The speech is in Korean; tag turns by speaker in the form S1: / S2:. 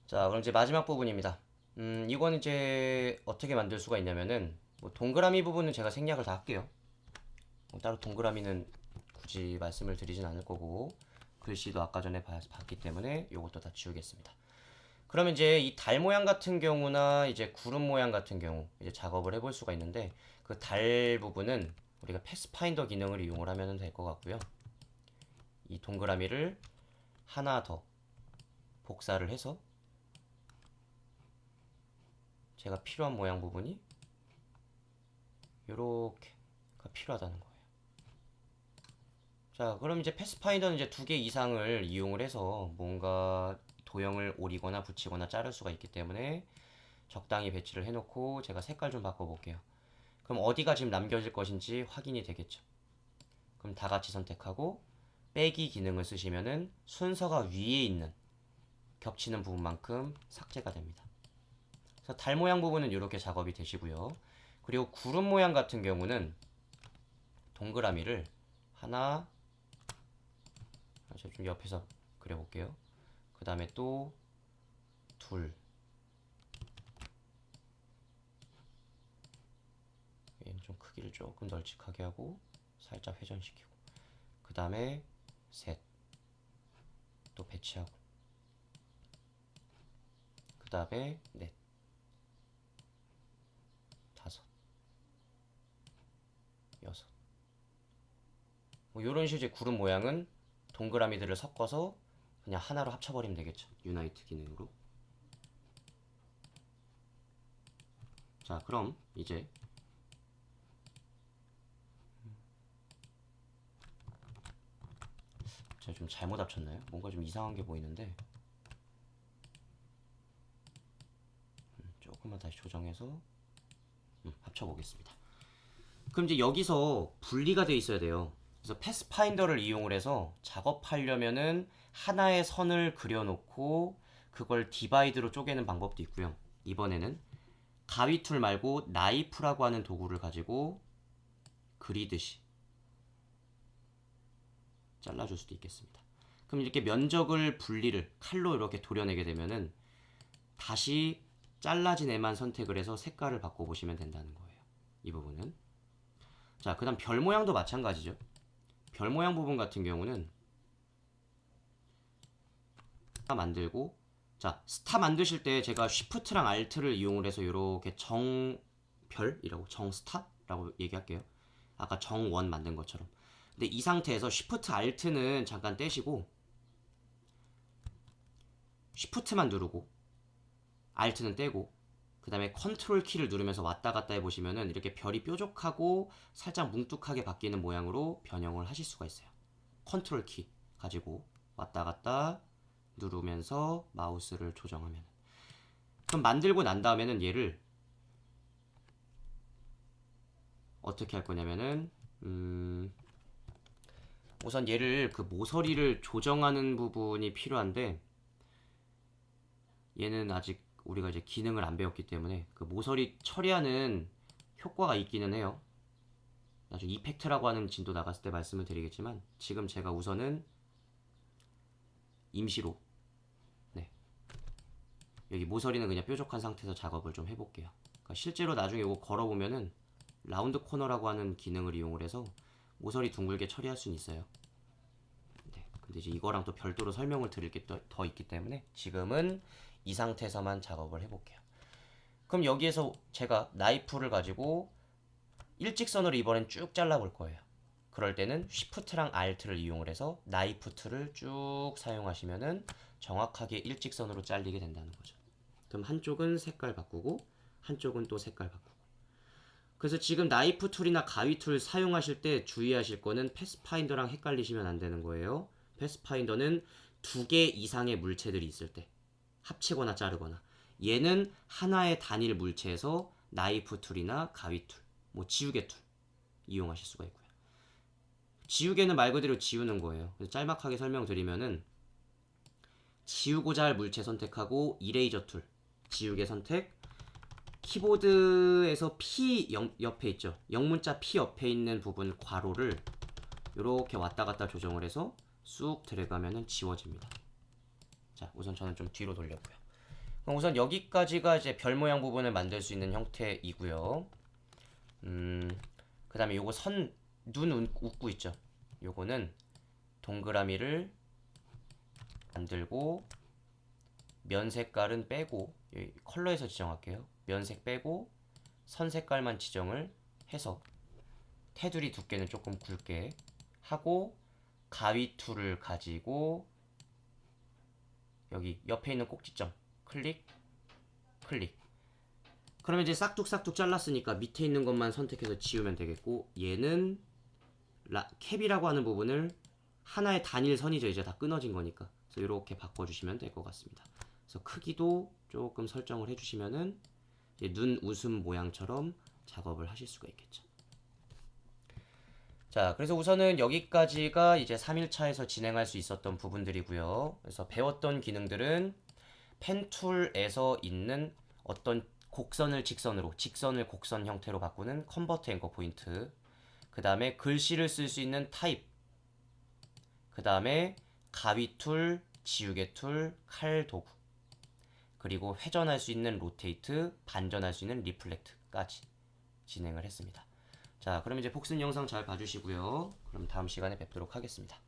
S1: 자, 그럼 이제 마지막 부분입니다. 이건 이제 어떻게 만들 수가 있냐면은, 뭐 동그라미 부분은 제가 생략을 다 할게요. 따로 동그라미는 굳이 말씀을 드리진 않을 거고, 글씨도 아까 전에 봤기 때문에 이것도 다 지우겠습니다. 그러면 이제 이 달 모양 같은 경우나 이제 구름 모양 같은 경우 이제 작업을 해볼 수가 있는데, 그 달 부분은 우리가 패스파인더 기능을 이용을 하면 될 것 같고요. 이 동그라미를 하나 더 복사를 해서 제가 필요한 모양 부분이 요렇게가 필요하다는 거예요. 자, 그럼 이제 패스파인더는 이제 두 개 이상을 이용을 해서 뭔가 도형을 오리거나 붙이거나 자를 수가 있기 때문에 적당히 배치를 해놓고 제가 색깔 좀 바꿔볼게요. 그럼 어디가 지금 남겨질 것인지 확인이 되겠죠. 그럼 다 같이 선택하고 빼기 기능을 쓰시면은 순서가 위에 있는 겹치는 부분만큼 삭제가 됩니다. 그래서 달 모양 부분은 이렇게 작업이 되시고요. 그리고 구름 모양 같은 경우는 동그라미를 하나, 제가 좀 옆에서 그려볼게요. 그 다음에 또 둘, 얘는 좀 크기를 조금 널찍하게 하고 살짝 회전시키고, 그 다음에 셋, 또 배치하고, 그 다음에 넷, 다섯, 여섯. 뭐 이런 식의 구름 모양은 동그라미들을 섞어서 그냥 하나로 합쳐버리면 되겠죠. 유나이트 기능으로. 자, 그럼 이제 제가 좀 잘못 합쳤나요? 뭔가 좀 이상한 게 보이는데 조금만 다시 조정해서 합쳐보겠습니다. 그럼 이제 여기서 분리가 돼 있어야 돼요. 그래서 패스파인더를 이용을 해서 작업하려면은 하나의 선을 그려놓고 그걸 디바이드로 쪼개는 방법도 있고요. 이번에는 가위툴 말고 나이프라고 하는 도구를 가지고 그리듯이 잘라줄 수도 있겠습니다. 그럼 이렇게 면적을 분리를 칼로 이렇게 도려내게 되면은 다시 잘라진 애만 선택을 해서 색깔을 바꿔보시면 된다는 거예요. 이 부분은. 자, 그 다음 별 모양도 마찬가지죠. 별 모양 부분 같은 경우는 스타 만들고, 자, 스타 만드실 때 제가 쉬프트랑 알트를 이용을 해서 이렇게 정별이라고, 정스타라고 얘기할게요. 아까 정원 만든 것처럼. 근데 이 상태에서 쉬프트 알트는 잠깐 떼시고 쉬프트만 누르고 알트는 떼고 그 다음에 컨트롤 키를 누르면서 왔다 갔다 해보시면은 이렇게 별이 뾰족하고 살짝 뭉툭하게 바뀌는 모양으로 변형을 하실 수가 있어요. 컨트롤 키 가지고 왔다 갔다 누르면서 마우스를 조정하면, 그럼 만들고 난 다음에는 얘를 어떻게 할 거냐면은 우선 얘를 그 모서리를 조정하는 부분이 필요한데, 얘는 아직 우리가 이제 기능을 안 배웠기 때문에 그 모서리 처리하는 효과가 있기는 해요. 나중에 이펙트라고 하는 진도 나갔을 때 말씀을 드리겠지만, 지금 제가 우선은 임시로, 네, 여기 모서리는 그냥 뾰족한 상태에서 작업을 좀 해볼게요. 그러니까 실제로 나중에 이거 걸어보면은 라운드 코너라고 하는 기능을 이용을 해서 모서리 둥글게 처리할 수는 있어요. 네, 근데 이제 이거랑 또 별도로 설명을 드릴 게 더 있기 때문에 지금은 이 상태에서만 작업을 해볼게요. 그럼 여기에서 제가 나이프를 가지고 일직선으로 이번엔 쭉 잘라볼 거예요. 그럴 때는 쉬프트랑 알트를 이용을 해서 나이프 툴을 쭉 사용하시면은 정확하게 일직선으로 잘리게 된다는 거죠. 그럼 한쪽은 색깔 바꾸고 한쪽은 또 색깔 바꾸고. 그래서 지금 나이프 툴이나 가위 툴 사용하실 때 주의하실 거는 패스파인더랑 헷갈리시면 안 되는 거예요. 패스파인더는 두 개 이상의 물체들이 있을 때 합치거나 자르거나, 얘는 하나의 단일 물체에서 나이프 툴이나 가위 툴, 뭐 지우개 툴 이용하실 수가 있고요. 지우개는 말 그대로 지우는 거예요. 그래서 짤막하게 설명드리면은 지우고자 할 물체 선택하고 이레이저 툴, 지우개 선택, 키보드에서 P 옆에 있죠. 영문자 P 옆에 있는 부분 괄호를 이렇게 왔다 갔다 조정을 해서 쑥 드래그하면 지워집니다. 자, 우선 저는 좀 뒤로 돌렸고요. 그럼 우선 여기까지가 이제 별 모양 부분을 만들 수 있는 형태이고요. 그 다음에 요거 눈 웃고 있죠. 요거는 동그라미를 만들고 면 색깔은 빼고 여기 컬러에서 지정할게요. 면색 빼고 선 색깔만 지정을 해서 테두리 두께는 조금 굵게 하고 가위 툴을 가지고 여기 옆에 있는 꼭지점 클릭 클릭. 그러면 이제 싹둑싹둑 잘랐으니까 밑에 있는 것만 선택해서 지우면 되겠고, 얘는 캡이라고 하는 부분을 하나의 단일 선이죠. 이제 다 끊어진 거니까. 그래서 이렇게 바꿔주시면 될 것 같습니다. 그래서 크기도 조금 설정을 해주시면은 이제 눈 웃음 모양처럼 작업을 하실 수가 있겠죠. 자, 그래서 우선은 여기까지가 이제 3일차에서 진행할 수 있었던 부분들이고요. 그래서 배웠던 기능들은 펜 툴에서 있는 어떤 곡선을 직선으로, 직선을 곡선 형태로 바꾸는 컨버트 앵커 포인트, 그 다음에 글씨를 쓸 수 있는 타입, 그 다음에 가위 툴, 지우개 툴, 칼 도구, 그리고 회전할 수 있는 로테이트, 반전할 수 있는 리플렉트까지 진행을 했습니다. 자, 그럼 이제 복습 영상 잘 봐주시고요. 그럼 다음 시간에 뵙도록 하겠습니다.